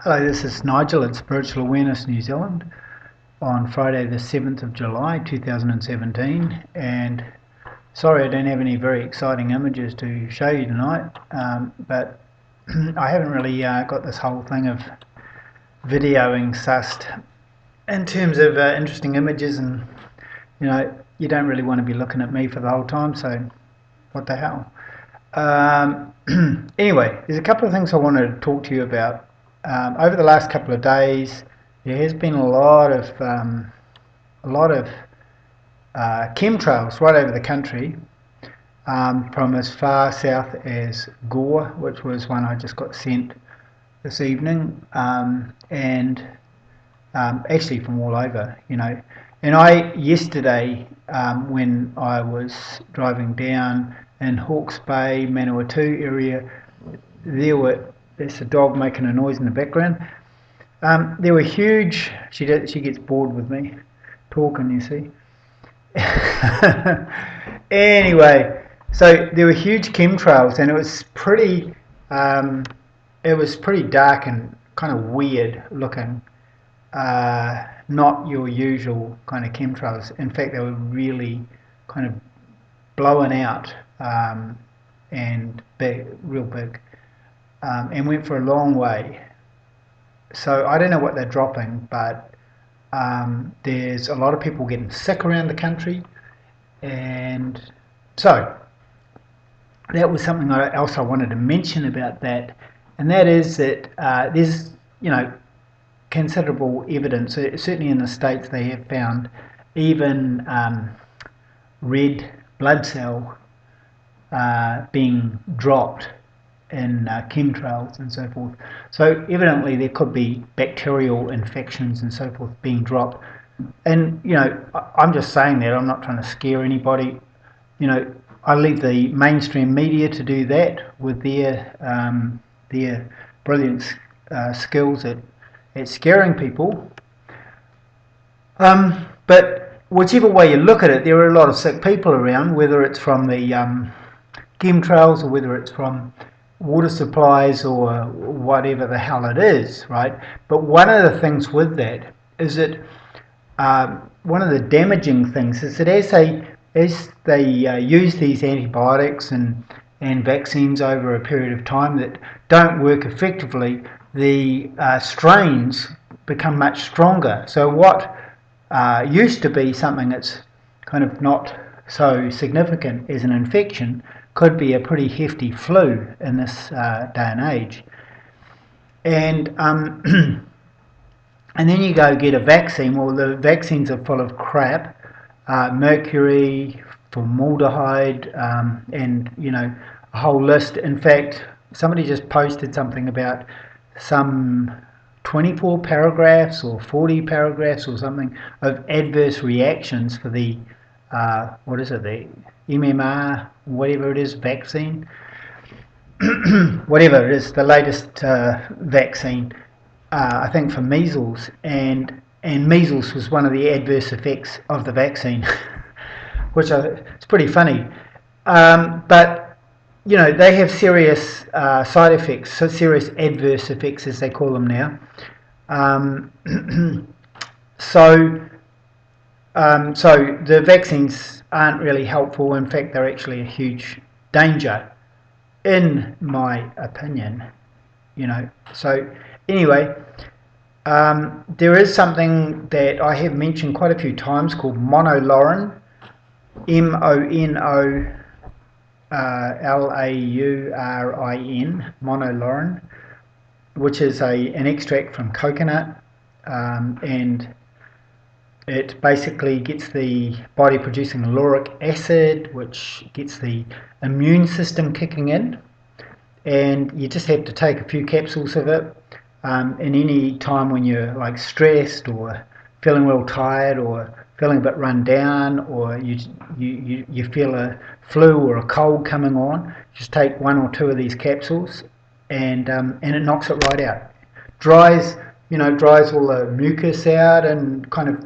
Hello, this is Nigel at Spiritual Awareness New Zealand on Friday the 7th of July 2017, and sorry I don't have any very exciting images to show you tonight, but I haven't really got this whole thing of videoing sussed in terms of interesting images, and you don't really want to be looking at me for the whole time, so what the hell. Anyway, there's a couple of things I wanted to talk to you about. Over the last couple of days, there has been a lot of chemtrails right over the country, from as far south as Gore, which was one I just got sent this evening, and actually from all over, And I yesterday, when I was driving down in Hawke's Bay, Manawatu area, there's a dog making a noise in the background. There were huge. She gets bored with me talking, you see. Anyway, so there were huge chemtrails, and it was pretty. It was pretty dark and kind of weird looking. Not your usual kind of chemtrails. In fact, they were really kind of blowing out, and big, real big. And went for a long way. So I don't know what they're dropping, but there's a lot of people getting sick around the country, and so that was something else I wanted to mention about that, and that is that there's considerable evidence. Certainly in the States, they have found even red blood cell being dropped in chemtrails and so forth. So evidently there could be bacterial infections and so forth being dropped. And I'm just saying that. I'm not trying to scare anybody. I leave the mainstream media to do that with their brilliant skills at scaring people. But whichever way you look at it, there are a lot of sick people around, whether it's from the chemtrails or whether it's from water supplies or whatever the hell it is, right? But one of the things with that is that one of the damaging things is that as they use these antibiotics and vaccines over a period of time that don't work effectively, the strains become much stronger. So what used to be something that's kind of not so significant as an infection could be a pretty hefty flu in this day and age. And and then you go get a vaccine. Well, the vaccines are full of crap, mercury, formaldehyde, and a whole list. In fact, somebody just posted something about some 24 paragraphs or 40 paragraphs or something of adverse reactions for the the MMR, whatever it is, vaccine, whatever it is, the latest vaccine, I think for measles, and measles was one of the adverse effects of the vaccine, which it's pretty funny. But they have serious side effects, so serious adverse effects as they call them now. So the vaccines aren't really helpful. In fact, they're actually a huge danger, in my opinion. So anyway, there is something that I have mentioned quite a few times called monolaurin, MONOLAURIN, monolaurin, which is an extract from coconut, and it basically gets the body producing lauric acid, which gets the immune system kicking in, and you just have to take a few capsules of it in any time when you're like stressed or feeling real tired or feeling a bit run down, or you feel a flu or a cold coming on. Just take one or two of these capsules, and it knocks it right out. Dries all the mucus out, and kind of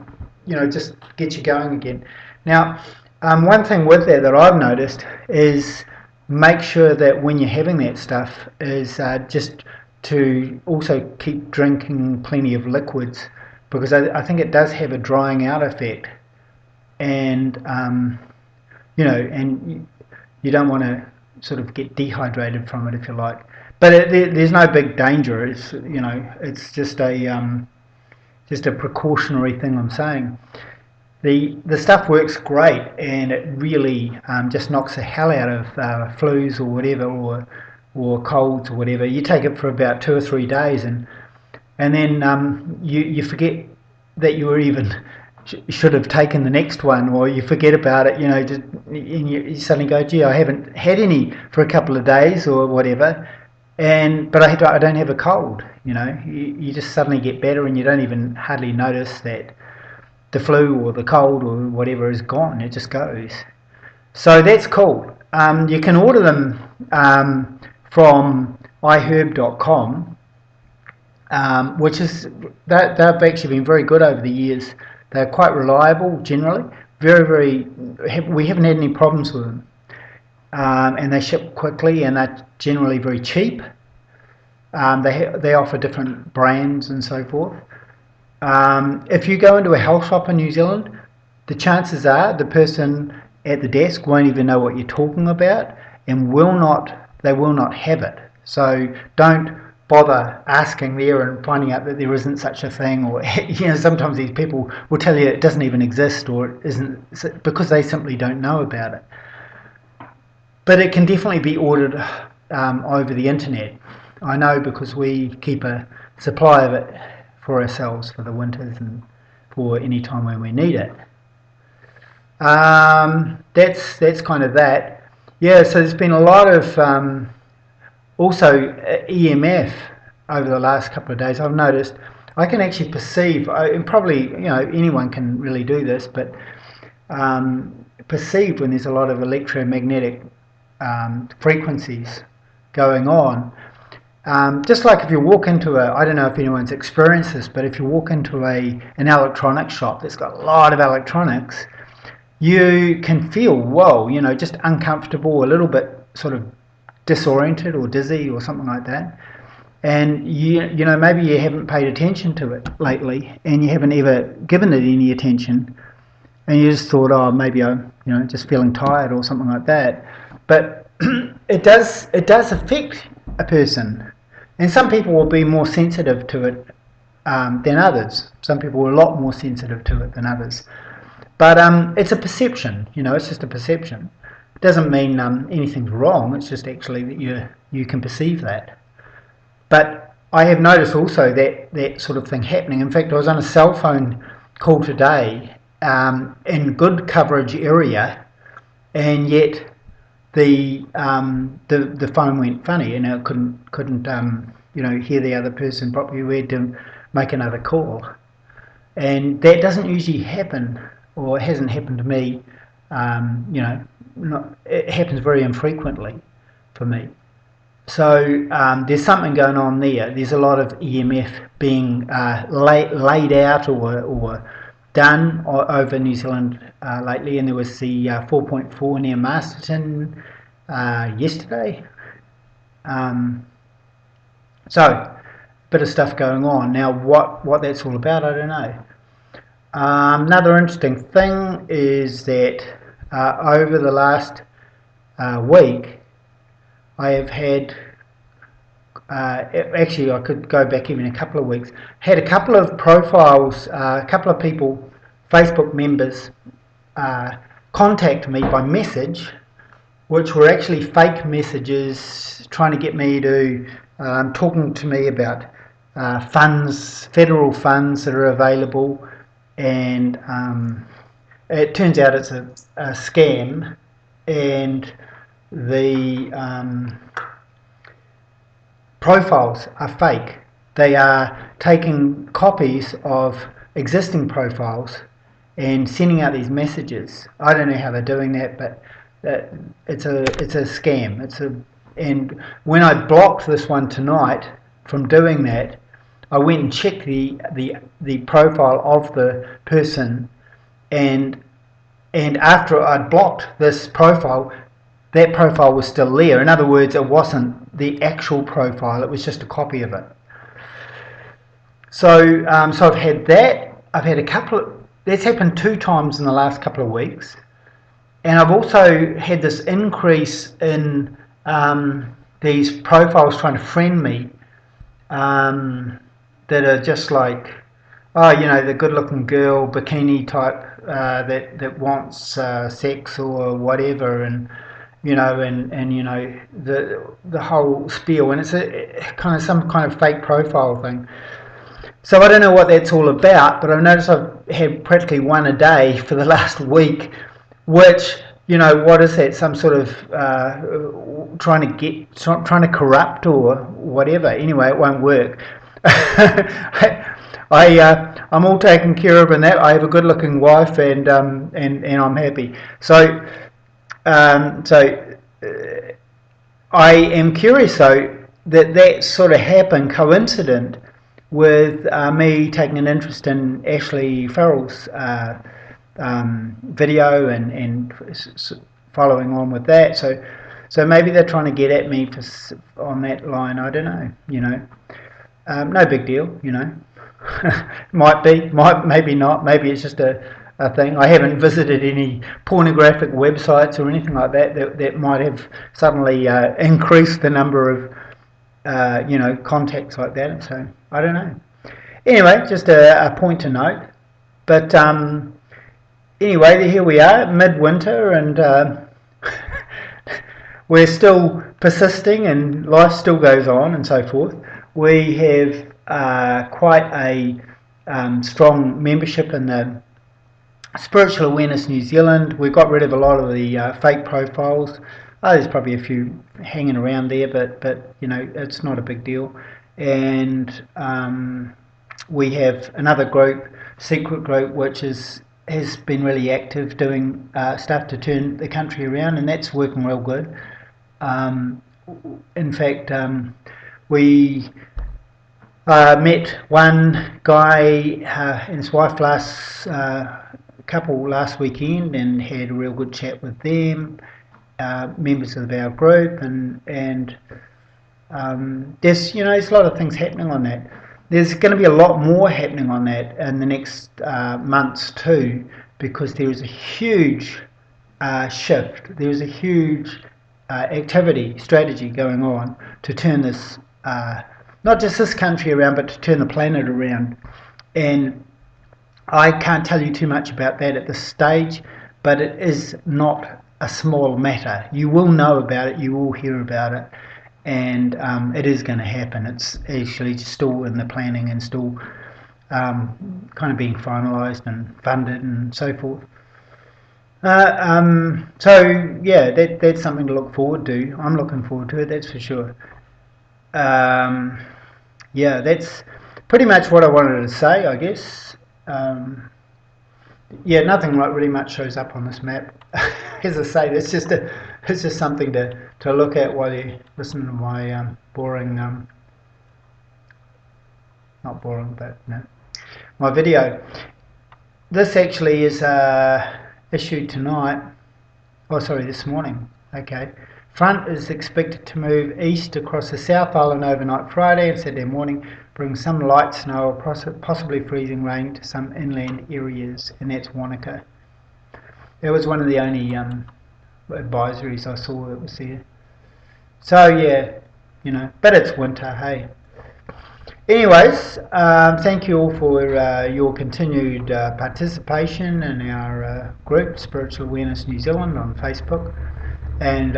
just gets you going again. Now, one thing with that I've noticed is make sure that when you're having that stuff is just to also keep drinking plenty of liquids, because I think it does have a drying out effect, and and you don't want to sort of get dehydrated from it, if you like. But there's no big danger. It's just a precautionary thing I'm saying. The stuff works great, and it really just knocks the hell out of flus or whatever, or colds or whatever. You take it for about 2 or 3 days, and then you forget that you were even should have taken the next one, or you forget about it. And you suddenly go, gee, I haven't had any for a couple of days or whatever, but I don't have a cold. You just suddenly get better, and you don't even hardly notice that the flu or the cold or whatever is gone. It just goes. So that's cool. You can order them from iherb.com, which is they've actually been very good over the years. They're quite reliable generally. Very, we haven't had any problems with them, and they ship quickly, and they're generally very cheap. They offer different brands and so forth. If you go into a health shop in New Zealand, the chances are the person at the desk won't even know what you're talking about, and they will not have it. So don't bother asking there and finding out that there isn't such a thing, or sometimes these people will tell you it doesn't even exist, or it isn't, because they simply don't know about it. But it can definitely be ordered over the internet. I know, because we keep a supply of it for ourselves for the winters and for any time when we need it. That's kind of that. Yeah, so there's been a lot of also EMF over the last couple of days. I've noticed I can actually perceive, and probably anyone can really do this, but perceive when there's a lot of electromagnetic frequencies going on. Just like if you walk into I don't know if anyone's experienced this, but if you walk into an electronics shop that's got a lot of electronics, you can feel, whoa, just uncomfortable, a little bit sort of disoriented or dizzy or something like that. And maybe you haven't paid attention to it lately, and you haven't ever given it any attention, and you just thought, oh, maybe I'm just feeling tired or something like that. But it does affect a person, and some people will be more sensitive to it than others. Some people are a lot more sensitive to it than others. But it's a perception, it's just a perception. It doesn't mean anything's wrong. It's just actually that you can perceive that. But I have noticed also that sort of thing happening. In fact, I was on a cell phone call today in good coverage area, and yet the phone went funny, and I couldn't hear the other person properly. We had to make another call, and that doesn't usually happen, or hasn't happened to me. It happens very infrequently for me. So there's something going on there. There's a lot of EMF being laid out or done over New Zealand lately, and there was the 4.4 near Masterton yesterday. So a bit of stuff going on. Now what that's all about, I don't know. Another interesting thing is that over the last week, I have had, actually I could go back even a couple of weeks, had a couple of profiles, a couple of people, Facebook members, contact me by message, which were actually fake messages trying to get me to, talking to me about federal funds that are available, and it turns out it's a scam, and the profiles are fake. They are taking copies of existing profiles and sending out these messages. I don't know how they're doing that, but it's a scam. And when I blocked this one tonight from doing that, I went and checked the profile of the person, and after I'd blocked this profile, that profile was still there. In other words, it wasn't the actual profile, it was just a copy of it. So I've had that. I've had that's happened 2 times in the last couple of weeks. And I've also had this increase in these profiles trying to friend me that are just like, the good-looking girl, bikini type that wants sex or whatever, and the whole spiel, and it's some kind of fake profile thing. So I don't know what that's all about, but I've noticed I've had practically one a day for the last week, which, what is that? Some sort of trying to corrupt or whatever. Anyway, it won't work. I'm all taken care of in that. I have a good-looking wife, and I'm happy. So I am curious though that sort of happened coincident with me taking an interest in Ashley Farrell's video and following on with that. So maybe they're trying to get at me on that line. I don't know. No big deal. Might be, maybe not. Maybe it's just a thing. I haven't visited any pornographic websites or anything like that might have suddenly increased the number of contacts like that. So I don't know. Anyway, just a point to note. But anyway, here we are, midwinter, and we're still persisting, and life still goes on, and so forth. We have quite a strong membership in the Spiritual Awareness New Zealand. We got rid of a lot of the fake profiles. There's probably a few hanging around there, but it's not a big deal. And we have another group, secret group, which has been really active doing stuff to turn the country around, and that's working real good. In fact, we met one guy and his wife last weekend, and had a real good chat with them, members of our group, and there's a lot of things happening on that. There's going to be a lot more happening on that in the next months too, because there is a huge shift. There is a huge strategy going on to turn this, not just this country around, but to turn the planet around. And I can't tell you too much about that at this stage, but it is not a small matter. You will know about it, you will hear about it, and it is going to happen. It's actually still in the planning and still kind of being finalised and funded and so forth. So yeah, that's something to look forward to. I'm looking forward to it, that's for sure. Yeah, that's pretty much what I wanted to say, I guess. Yeah, nothing like really much shows up on this map. As I say, it's just something to look at while you listen to my boring, not boring, but no, my video. This actually is issued tonight. Oh, sorry, this morning. Okay. Front is expected to move east across the South Island overnight Friday and Saturday morning, bring some light snow or possibly freezing rain to some inland areas, and that's Wanaka. That was one of the only advisories I saw that was there. So yeah, but it's winter, hey. Anyways, thank you all for your continued participation in our group, Spiritual Awareness New Zealand, on Facebook. And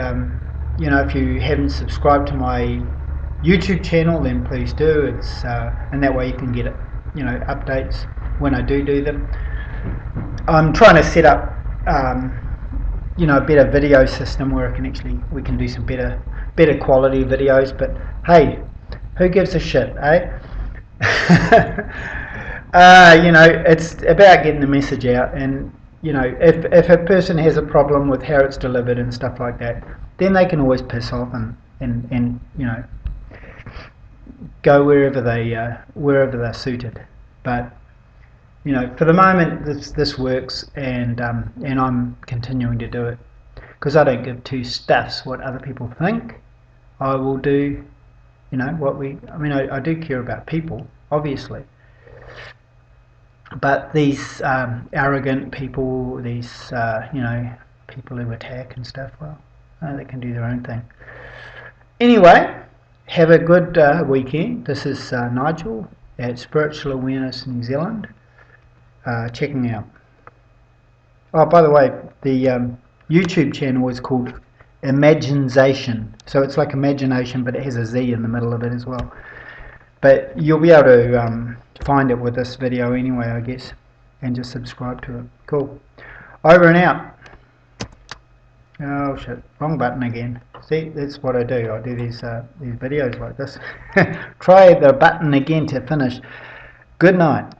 if you haven't subscribed to my YouTube channel, then please do. It's and that way you can get updates when I do them. I'm trying to set up a better video system where we can do some better quality videos. But hey, who gives a shit, eh? It's about getting the message out, and if a person has a problem with how it's delivered and stuff like that, then they can always piss off and go wherever they're suited. But for the moment, this works, and I'm continuing to do it. because I don't give two stuffs what other people think. I will do, you know, I do care about people, obviously, but these arrogant people, these people who attack and stuff, well, they can do their own thing. Anyway, have a good weekend. This is Nigel at Spiritual Awareness New Zealand, checking out. Oh, by the way, the YouTube channel is called Imaginzation. So it's like imagination, but it has a Z in the middle of it as well. But you'll be able to find it with this video anyway, I guess, and just subscribe to it. Cool. Over and out. Oh shit, wrong button again. See, that's what I do. I do these videos like this. Try the button again to finish. Good night.